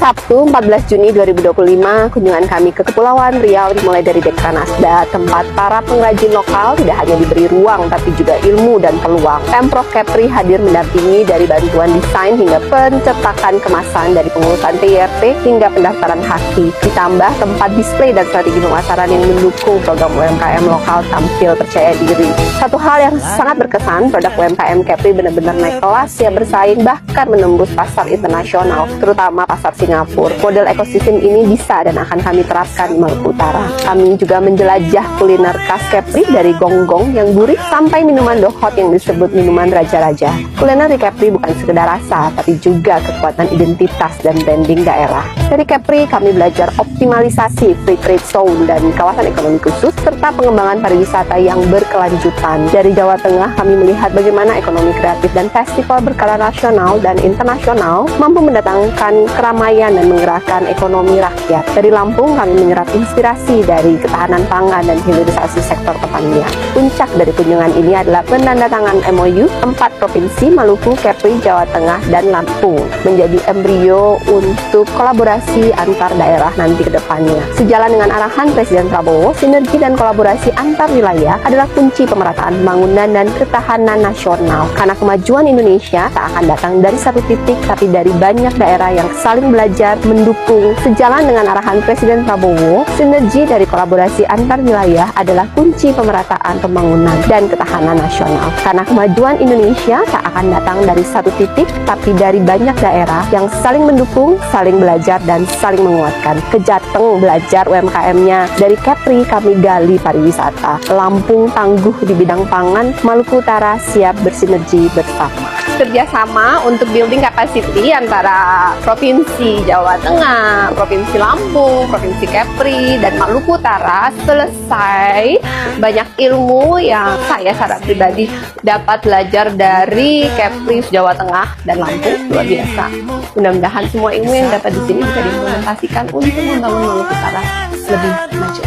Sabtu 14 Juni 2025, kunjungan kami ke Kepulauan Riau dimulai dari Dekranasda, tempat para pengrajin lokal tidak hanya diberi ruang tapi juga ilmu dan peluang. Pemprov Kepri hadir mendampingi dari bantuan desain hingga pencetakan kemasan, dari pengurusan TIRT hingga pendaftaran haki. Ditambah tempat display dan strategi pemasaran yang mendukung program UMKM lokal tampil percaya diri. Satu hal yang sangat berkesan, produk UMKM Kepri benar-benar naik kelas, siap bersaing bahkan menembus pasar internasional, terutama pasar Singapura. Model ekosistem ini bisa dan akan kami terapkan di Maluku Utara. Kami juga menjelajah kuliner khas Kepri, dari gonggong yang gurih sampai minuman dohot yang disebut minuman raja-raja. Kuliner di Kepri bukan sekedar rasa, tapi juga kekuatan identitas dan branding daerah. Dari Kepri, kami belajar optimalisasi free trade zone dan kawasan ekonomi khusus, serta pengembangan pariwisata yang berkelanjutan. Dari Jawa Tengah, kami melihat bagaimana ekonomi kreatif dan festival berskala nasional dan internasional mampu mendatangkan keramaian dan menggerakkan ekonomi rakyat. Dari Lampung, kami menyerap inspirasi dari ketahanan pangan dan hilirisasi sektor pertanian. Puncak dari kunjungan ini adalah penandatangan MOU 4 provinsi Maluku, Kepri, Jawa Tengah, dan Lampung menjadi embrio untuk kolaborasi antar daerah nanti ke depannya. Sejalan dengan arahan Presiden Prabowo, sinergi dan kolaborasi antar wilayah adalah kunci pemerataan pembangunan dan ketahanan nasional. Karena kemajuan Indonesia tak akan datang dari satu titik, tapi dari banyak daerah yang saling belajar, mendukung. Sejalan dengan arahan Presiden Prabowo, sinergi dari kolaborasi antar wilayah adalah kunci pemerataan pembangunan dan ketahanan nasional. Karena kemajuan Indonesia tak akan datang dari satu titik, tapi dari banyak daerah yang saling mendukung, saling belajar, dan saling menguatkan. Ke Jateng belajar UMKM-nya, dari Kepri kami gali pariwisata. Lampung tangguh di bidang pangan, Maluku Utara siap bersinergi bersama. Kerjasama untuk building capacity antara Provinsi Jawa Tengah, Provinsi Lampung, Provinsi Kepri, dan Maluku Utara selesai. Banyak ilmu yang saya secara pribadi dapat belajar dari Kepri, Jawa Tengah, dan Lampung. Luar biasa. Mudah-mudahan semua ilmu yang dapat di sini bisa diimplementasikan untuk membangun Maluku Utara lebih maju.